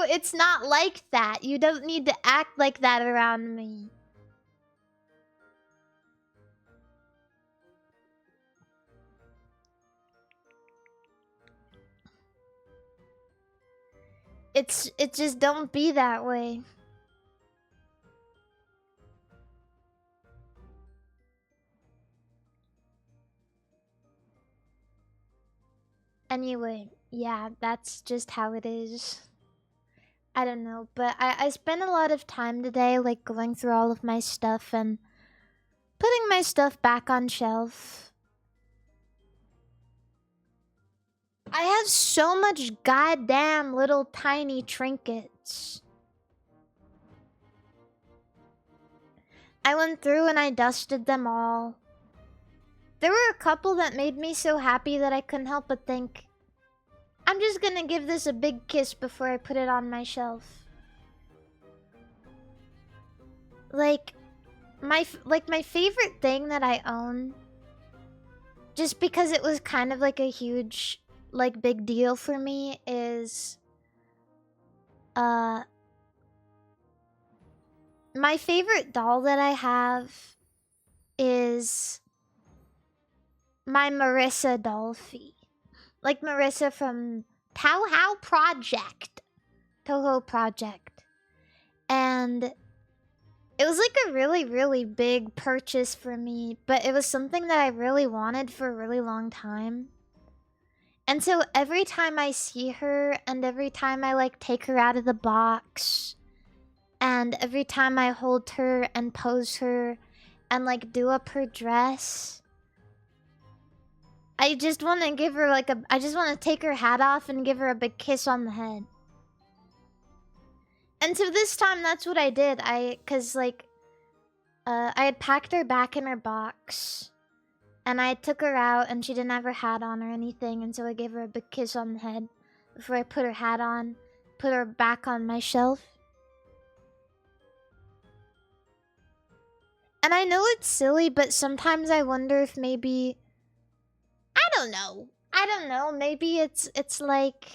it's not like that. You don't need to act like that around me. It just don't be that way. Anyway, yeah, that's just how it is. I don't know, but I spent a lot of time today, like, going through all of my stuff and putting my stuff back on shelf. I have so much goddamn little tiny trinkets. I went through and I dusted them all. There were a couple that made me so happy that I couldn't help but think, I'm just gonna give this a big kiss before I put it on my shelf. Like my favorite thing that I own, just because it was kind of like a huge, like, big deal for me, is my favorite doll that I have is my Marissa Dolphy. Like Marissa from Toho Project. And it was like a really, really big purchase for me, but it was something that I really wanted for a really long time. And so every time I see her, and every time I, like, take her out of the box, and every time I hold her and pose her and, like, do up her dress, I just want to give her, like, I just want to take her hat off and give her a big kiss on the head. And so this time, that's what I did. Cause, like, I had packed her back in her box, and I took her out, and she didn't have her hat on or anything, and so I gave her a big kiss on the head before I put her hat on, put her back on my shelf. And I know it's silly, but sometimes I wonder if maybe... I don't know. Maybe it's like...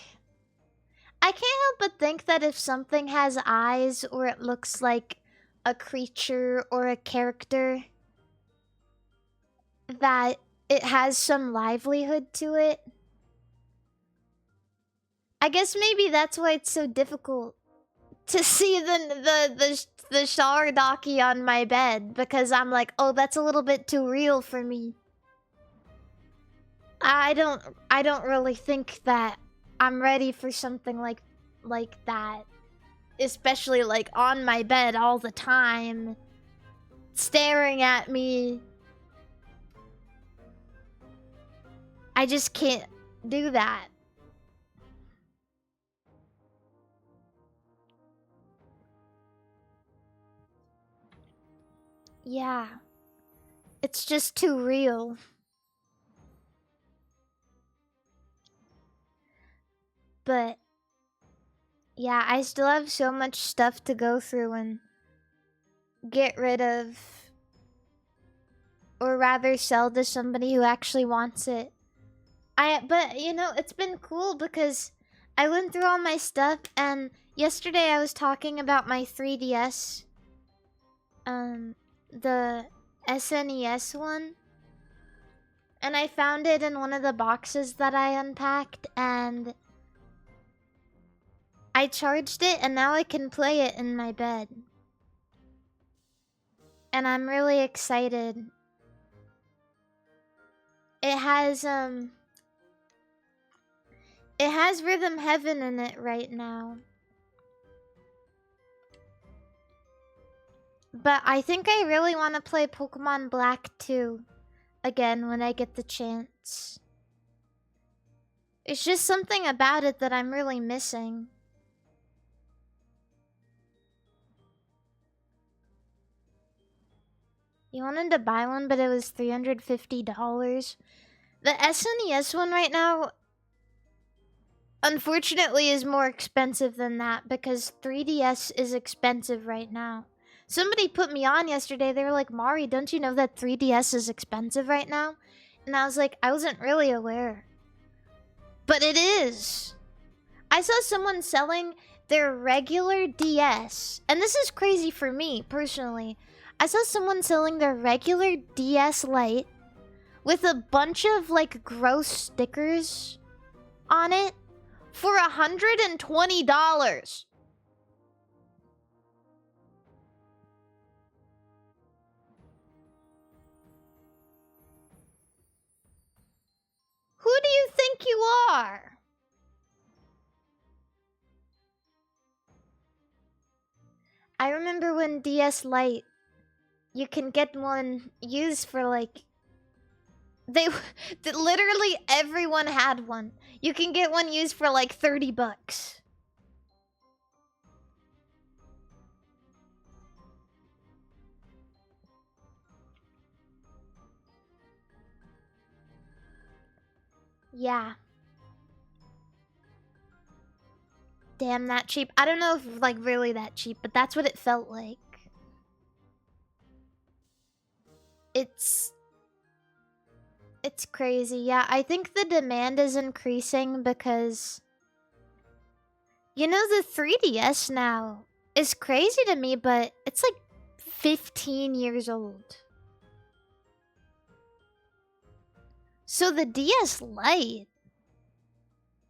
I can't help but think that if something has eyes, or it looks like a creature or a character, that it has some livelihood to it. I guess maybe that's why it's so difficult to see the Shardaki on my bed, because I'm like, oh, that's a little bit too real for me. I don't really think that I'm ready for something like that. Especially, like, on my bed all the time, staring at me. I just can't do that. Yeah. It's just too real. But yeah, I still have so much stuff to go through and get rid of, or rather sell to somebody who actually wants it. But you know, it's been cool because I went through all my stuff, and yesterday I was talking about my 3DS, the SNES one, and I found it in one of the boxes that I unpacked, and I charged it, and now I can play it in my bed. And I'm really excited. It has Rhythm Heaven in it right now. But I think I really want to play Pokemon Black 2 again when I get the chance. It's just something about it that I'm really missing. You wanted to buy one, but it was $350. The SNES one right now, unfortunately, is more expensive than that because 3DS is expensive right now. Somebody put me on yesterday. They were like, Mari, don't you know that 3DS is expensive right now? And I was like, I wasn't really aware. But it is. I saw someone selling their regular DS. And this is crazy for me, personally. I saw someone selling their regular DS Lite with a bunch of, like, gross stickers on it for $120. Who do you think you are? I remember when DS Lite, you can get one used for like... literally everyone had one. You can get one used for like 30 bucks. Yeah. Damn, that cheap. I don't know if like really that cheap, but that's what it felt like. It's crazy. Yeah, I think the demand is increasing because you know the 3DS now is crazy to me, but it's like 15 years old. So the DS Lite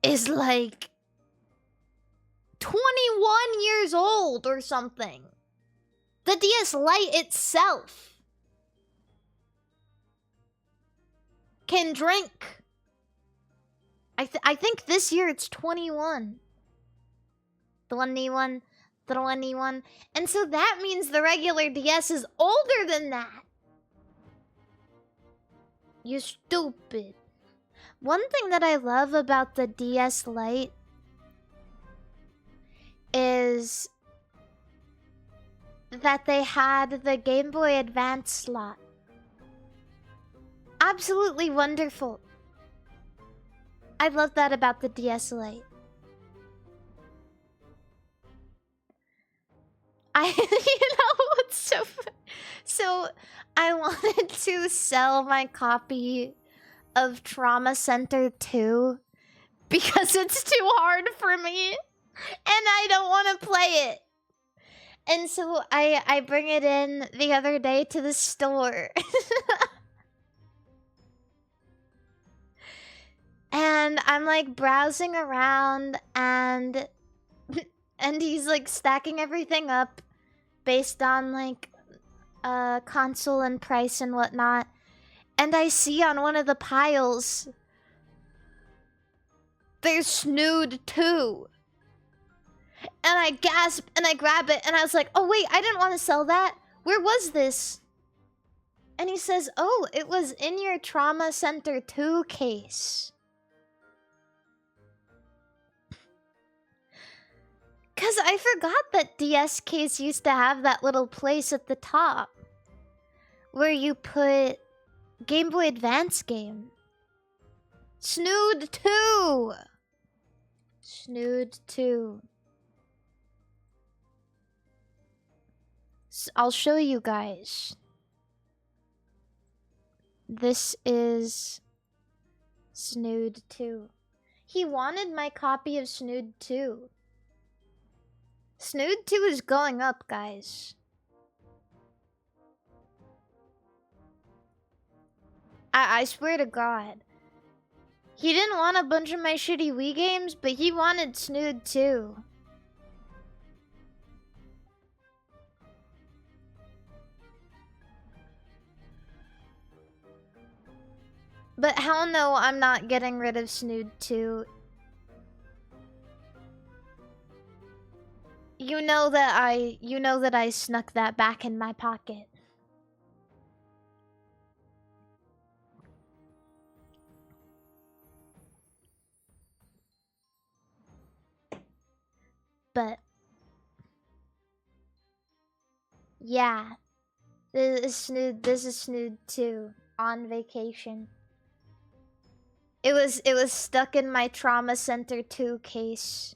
is like 21 years old or something. The DS Lite itself can drink. I think this year it's 21. 21. And so that means the regular DS is older than that. You stupid. One thing that I love about the DS Lite is that they had the Game Boy Advance slot. Absolutely wonderful. I love that about the DS Lite. It's so fun. So, I wanted to sell my copy of Trauma Center 2 because it's too hard for me and I don't want to play it. And so I bring it in the other day to the store. And I'm like browsing around and he's like stacking everything up based on like console and price and whatnot. And I see on one of the piles there's Snood 2. And I gasp and I grab it and I was like, oh wait, I didn't want to sell that. Where was this? And he says, oh, it was in your Trauma Center 2 case. Cause I forgot that DS case used to have that little place at the top where you put Game Boy Advance game. Snood 2. Snood 2. I'll show you guys. This is Snood 2. He wanted my copy of Snood 2. Snood 2 is going up, guys. I swear to God. He didn't want a bunch of my shitty Wii games, but he wanted Snood 2. But hell no, I'm not getting rid of Snood 2. You know that I snuck that back in my pocket. But yeah. This is Snood 2 on vacation. It was stuck in my Trauma Center 2 case.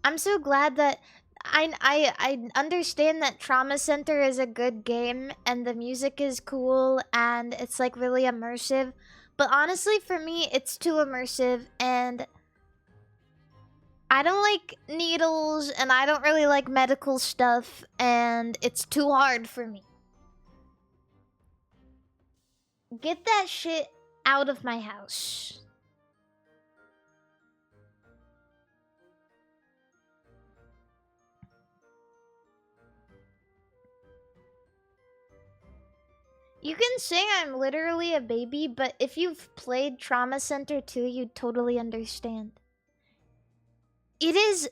I'm so glad that I understand that Trauma Center is a good game and the music is cool and it's like really immersive. But honestly, for me, it's too immersive and I don't like needles, and I don't really like medical stuff, and it's too hard for me. Get that shit out of my house. You can say I'm literally a baby, but if you've played Trauma Center 2, you'd totally understand. It is...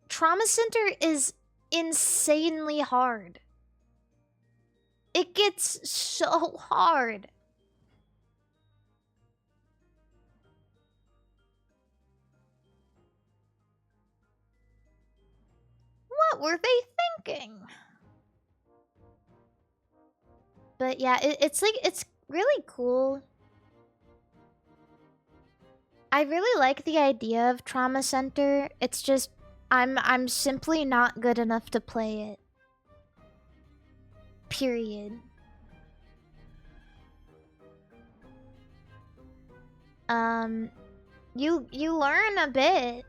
Trauma Center is insanely hard. It gets so hard. What were they thinking? But yeah, it's really cool. I really like the idea of Trauma Center. It's just I'm simply not good enough to play it. Period. You learn a bit.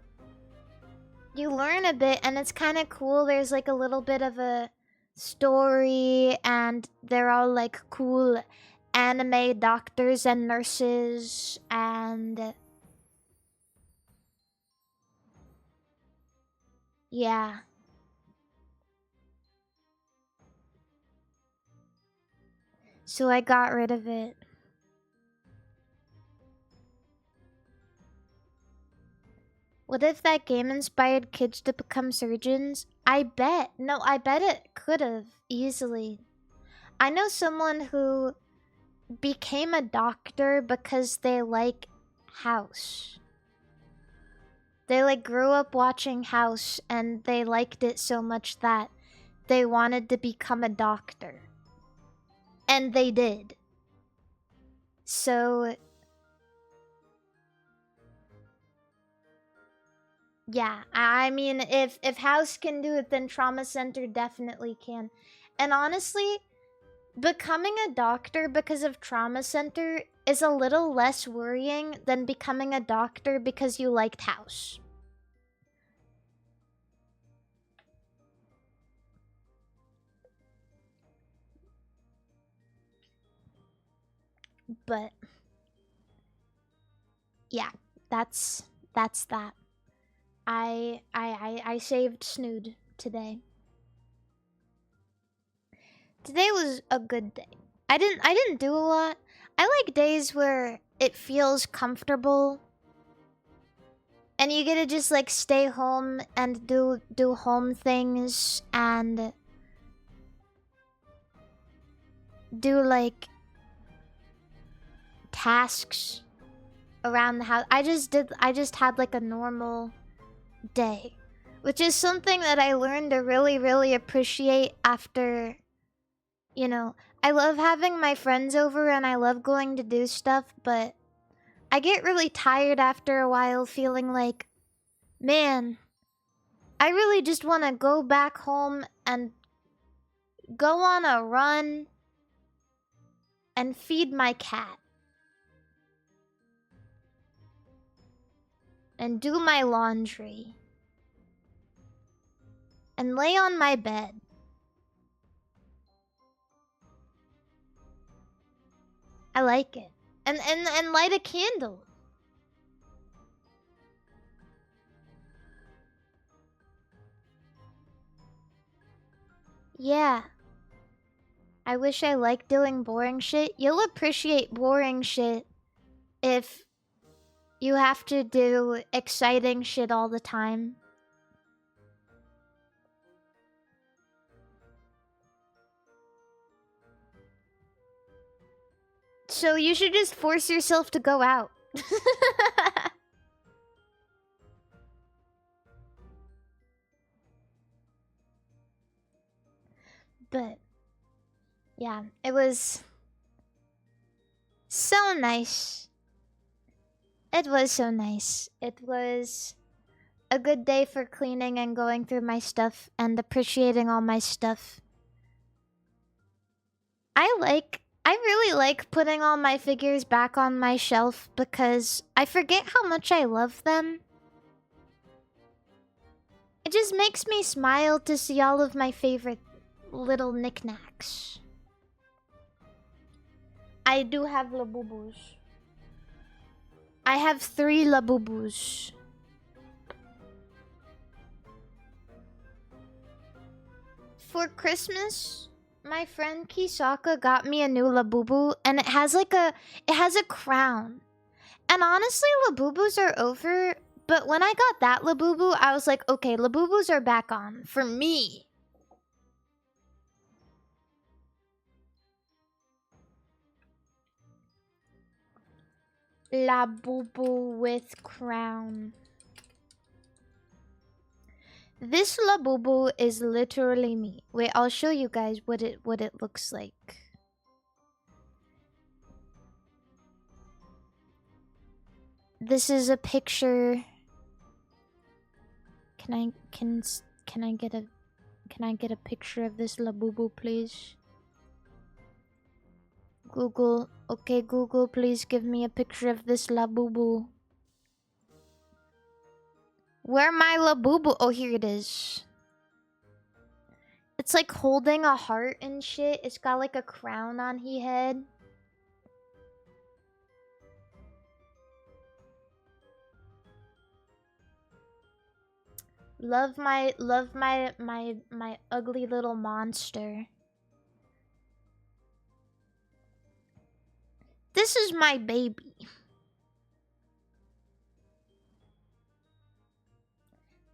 You learn a bit, and it's kind of cool. There's like a little bit of a story, and they're all like cool anime doctors and nurses, and yeah. So I got rid of it. What if that game inspired kids to become surgeons? I bet. No, I bet it could have easily. I know someone who became a doctor because they like House. They like grew up watching House, and they liked it so much that they wanted to become a doctor. And they did. So yeah, I mean, if House can do it, then Trauma Center definitely can. And honestly, becoming a doctor because of Trauma Center is a little less worrying than becoming a doctor because you liked House. But yeah, that's that. I saved Snood today. Today was a good day. I didn't do a lot. I like days where it feels comfortable, and you get to just like stay home and do home things and do like tasks around the house. I just had like a normal day, which is something that I learned to really appreciate after, you know, I love having my friends over and I love going to do stuff, but I get really tired after a while feeling like, man, I really just want to go back home and go on a run and feed my cat. And do my laundry. And lay on my bed. I like it. And light a candle. Yeah. I wish I liked doing boring shit. You'll appreciate boring shit if you have to do exciting shit all the time. So you should just force yourself to go out. But yeah, it was so nice. It was so nice. It was a good day for cleaning and going through my stuff and appreciating all my stuff. I really like putting all my figures back on my shelf because I forget how much I love them. just makes me smile to see all of my favorite little knickknacks. I do have Labubus. I have 3 Labubus. For Christmas, my friend Kisaka got me a new Labubu, and it has a crown. And honestly, Labubus are over, but when I got that Labubu, I was like, okay, Labubus are back on for me. Labubu with crown. This Labubu is literally me. Wait, I'll show you guys what it looks like. This is a picture. Can I get a picture of this Labubu, please? Google, okay, Google, please give me a picture of this Labubu. Where my Labubu? Oh, here it is. It's like holding a heart and shit. It's got like a crown on his head. Love my ugly little monster. This is my baby.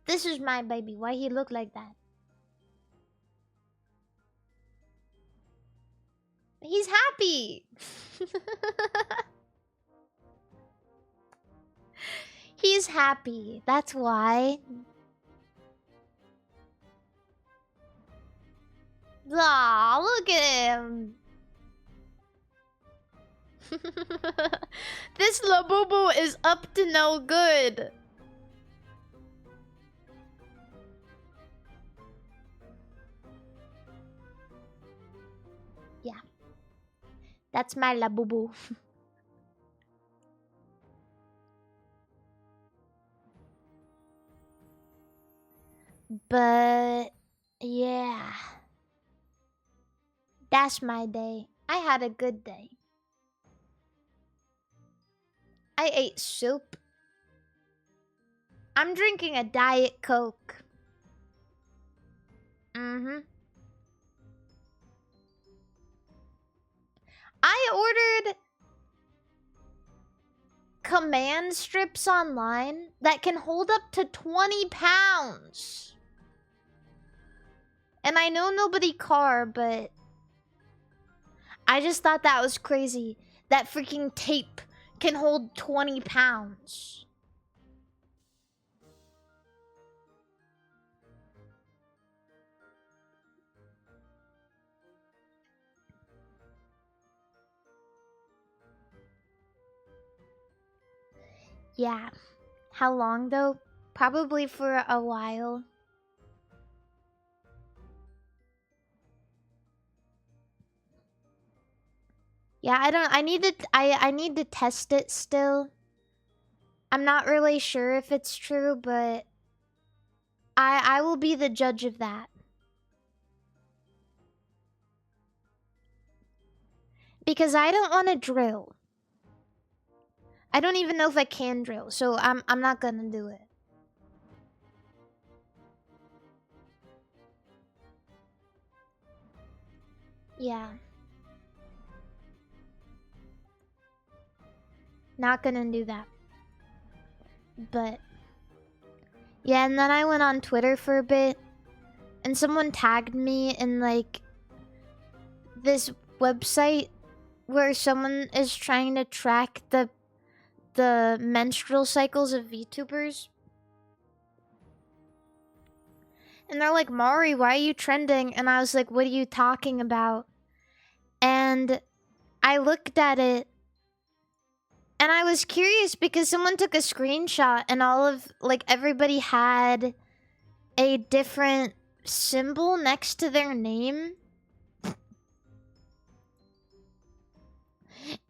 This is my baby. Why he look like that? He's happy. He's happy. That's why. Aw, look at him. This Labubu is up to no good. Yeah. That's my Labubu. But yeah. That's my day. I had a good day. I ate soup. I'm drinking a Diet Coke. I ordered command strips online that can hold up to 20 pounds. And I know nobody car, but I just thought that was crazy. That freaking tape can hold 20 pounds. Yeah. How long though? Probably for a while. Yeah, I need to test it still. I'm not really sure if it's true, but I will be the judge of that. Because I don't want to drill. I don't even know if I can drill, so I'm not gonna do it. Yeah. Not gonna do that. But yeah, and then I went on Twitter for a bit, and someone tagged me in like this website where someone is trying to track the menstrual cycles of VTubers. And they're like, Mari, why are you trending? And I was like, what are you talking about? And I looked at it, and I was curious because someone took a screenshot and all of, like, everybody had a different symbol next to their name.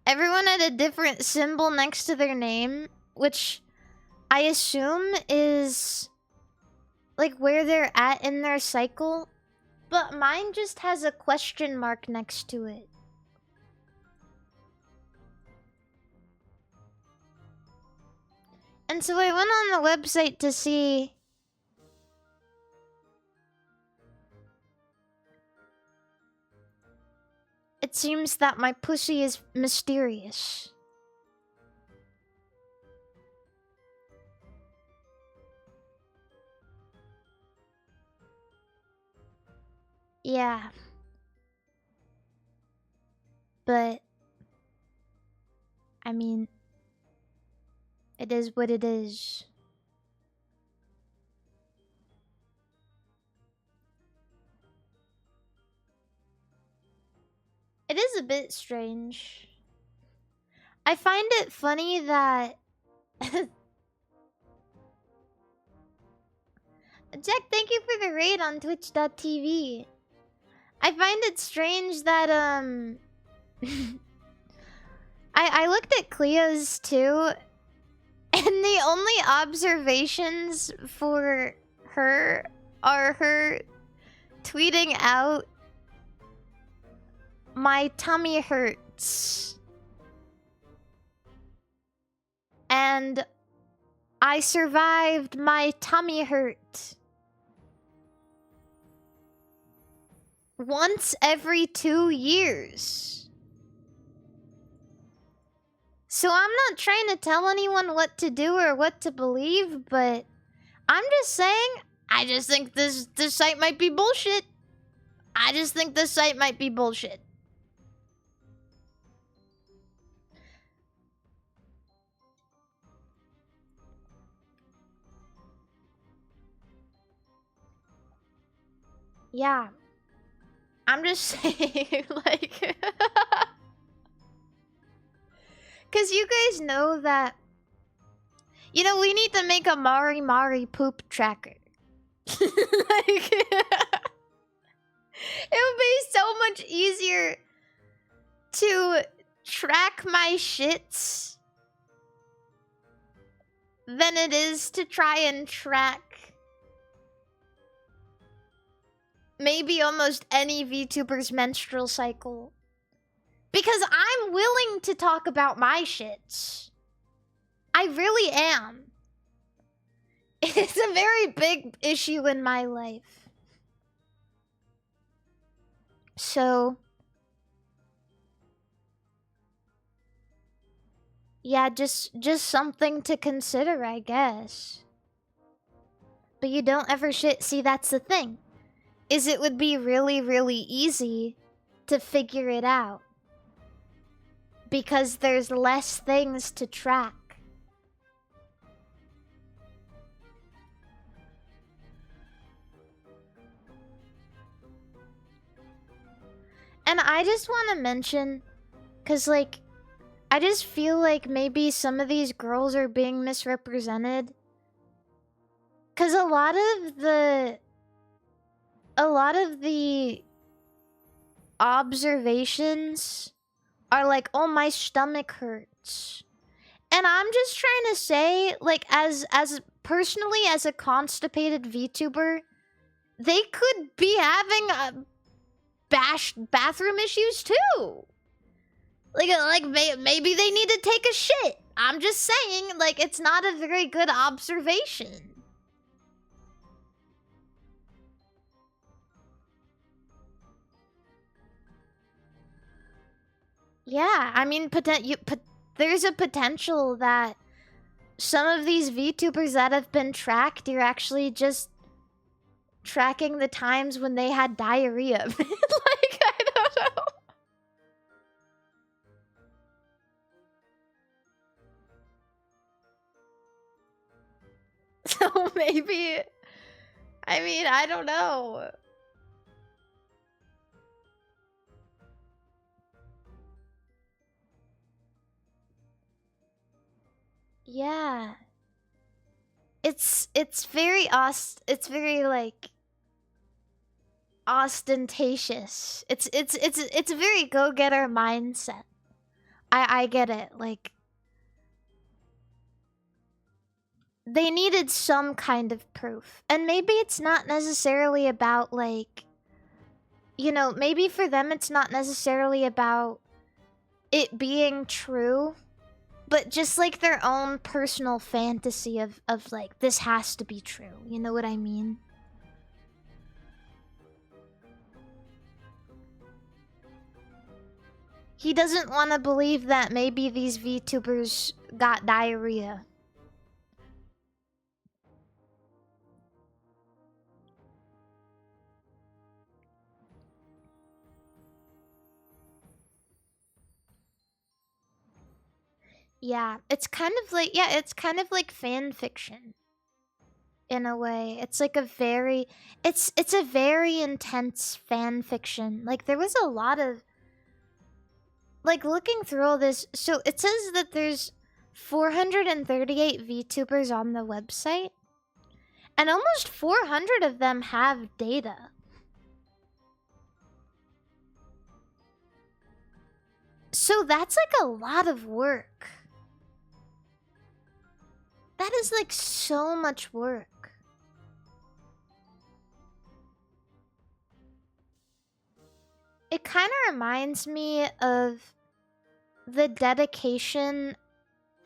Everyone had a different symbol next to their name, which I assume is like where they're at in their cycle, but mine just has a question mark next to it. And so I went on the website to see. It seems that my pussy is mysterious. Yeah. But I mean, it is what it is. It is a bit strange. I find it funny that Jack, thank you for the raid on twitch.tv. I find it strange that I looked at Cleo's too, and the only observations for her are her tweeting out, "My tummy hurts," and "I survived my tummy hurt." Once every 2 years. So I'm not trying to tell anyone what to do or what to believe, but I'm just saying, I just think this site might be bullshit. I just think this site might be bullshit. Yeah. I'm just saying, like... Because you guys know that... You know, we need to make a Mari Mari poop tracker. Like... It would be so much easier to track my shits than it is to try and track maybe almost any VTuber's menstrual cycle. Because I'm willing to talk about my shits. I really am. It's a very big issue in my life. So... yeah, just something to consider, I guess. But you don't ever shit. See, that's the thing. Is it would be really, really easy to figure it out. Because there's less things to track. And I just want to mention, because, like, I just feel like maybe some of these girls are being misrepresented. Because a lot of the observations are like, "Oh, my stomach hurts." And I'm just trying to say, like, as personally as a constipated VTuber, they could be having bathroom issues too. Like maybe they need to take a shit. I'm just saying, like, it's not a very good observation. Yeah, I mean, there's a potential that some of these VTubers that have been tracked, you're actually just tracking the times when they had diarrhea. Like, I don't know. So maybe... I mean, I don't know. Yeah. It's very like ostentatious. It's a very go-getter mindset. I get it. Like, they needed some kind of proof. And maybe it's not necessarily about, like, you know, maybe for them it's not necessarily about it being true, but just like their own personal fantasy of like, this has to be true. You know what I mean? He doesn't want to believe that maybe these VTubers got diarrhea. Yeah, it's kind of like, yeah, it's kind of like fan fiction in a way. It's like a very, it's a very intense fan fiction. Like there was a lot of, like looking through all this, so it says that there's 438 VTubers on the website, and almost 400 of them have data. So that's like a lot of work. That is like so much work. It kind of reminds me of the dedication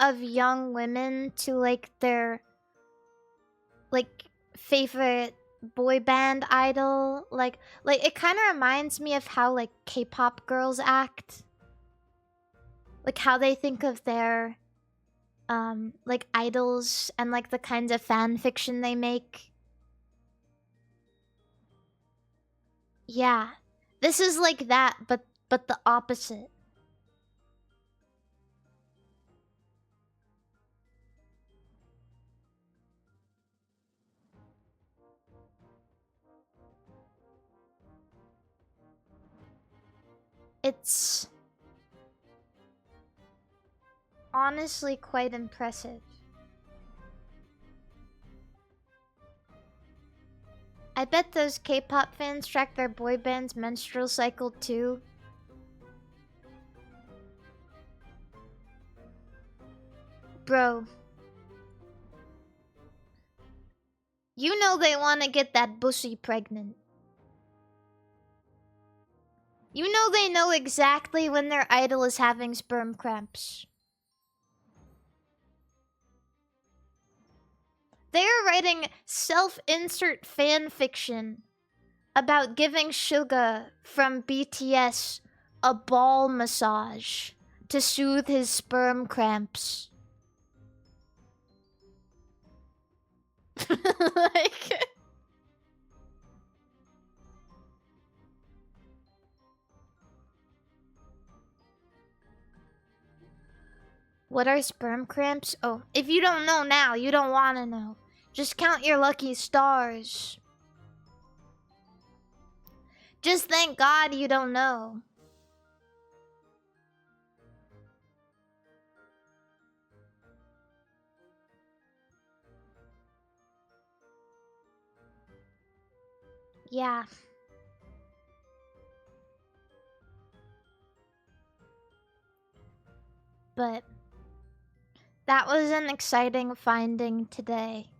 of young women to like their like favorite boy band idol. Like it kind of reminds me of how like K-pop girls act. Like how they think of their like idols and like the kinds of fan fiction they make. Yeah. This is like that, but the opposite. It's honestly quite impressive. I bet those K-pop fans track their boy band's menstrual cycle too. Bro. You know they want to get that bussy pregnant. You know they know exactly when their idol is having sperm cramps. They are writing self-insert fan fiction about giving Suga from BTS a ball massage to soothe his sperm cramps. Like... What are sperm cramps? Oh, if you don't know now, you don't want to know. Just count your lucky stars. Just thank God you don't know. Yeah. But that was an exciting finding today.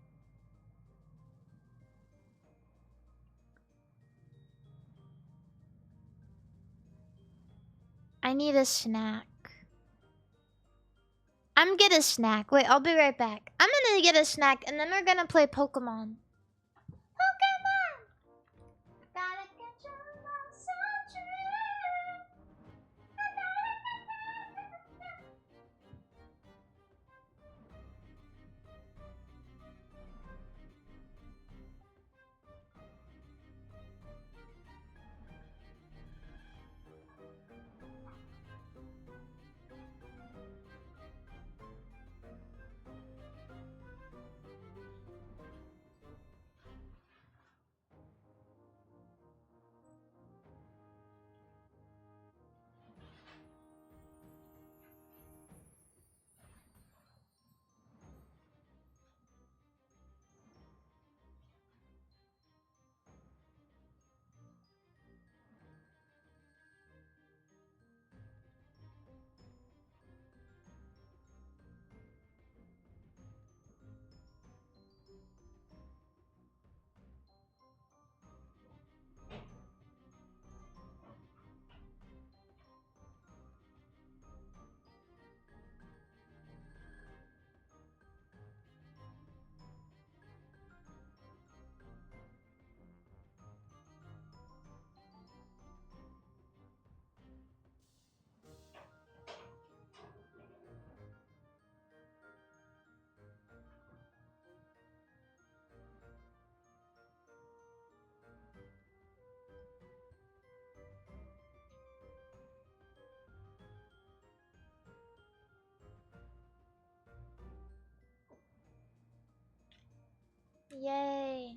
I need a snack. I'm get a snack. Wait, I'll be right back. I'm gonna get a snack and then we're gonna play Pokemon. Pokemon! Gotta catch 'em all so true. Yay.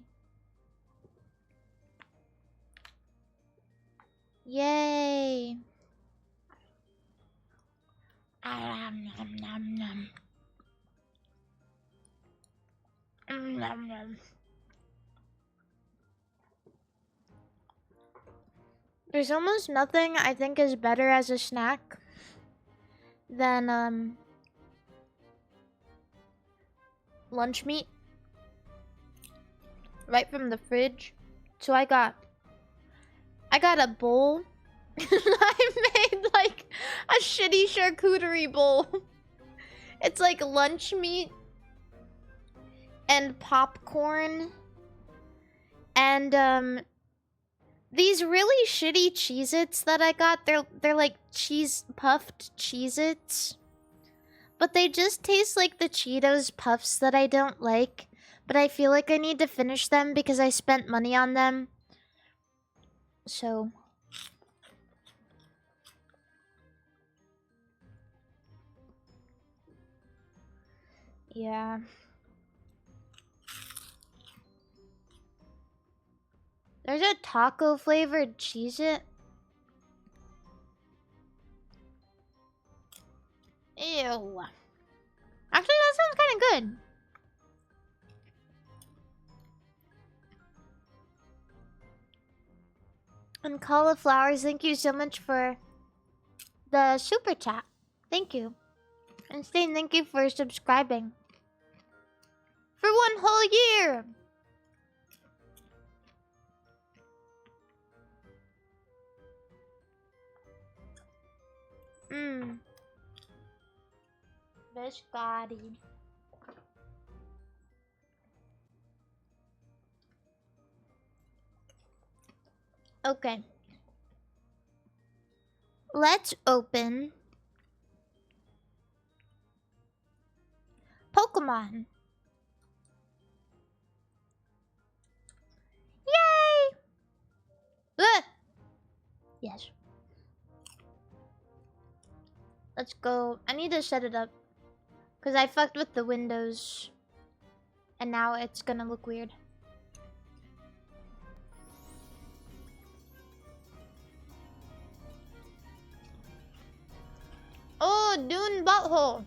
Yay. Nom, nom, nom. Nom, nom. There's almost nothing I think is better as a snack than lunch meat right from the fridge. So I got a bowl. I made like a shitty charcuterie bowl. It's like lunch meat and popcorn and these really shitty Cheez-Its that I got. They're like cheese puffed Cheez-Its. But they just taste like the Cheetos Puffs that I don't like. But I feel like I need to finish them because I spent money on them. So... yeah. There's a taco flavored Cheez-It. Ew. Actually, that sounds kind of good. And cauliflowers, thank you so much for the super chat. Thank you. And Stain, thank you for subscribing. For 1 whole year! Biscotti. Okay. Let's open Pokemon. Yay! Ugh. Yes. Let's go. I need to set it up. Because I fucked with the windows. And now it's gonna look weird. Oh, Dune Butthole.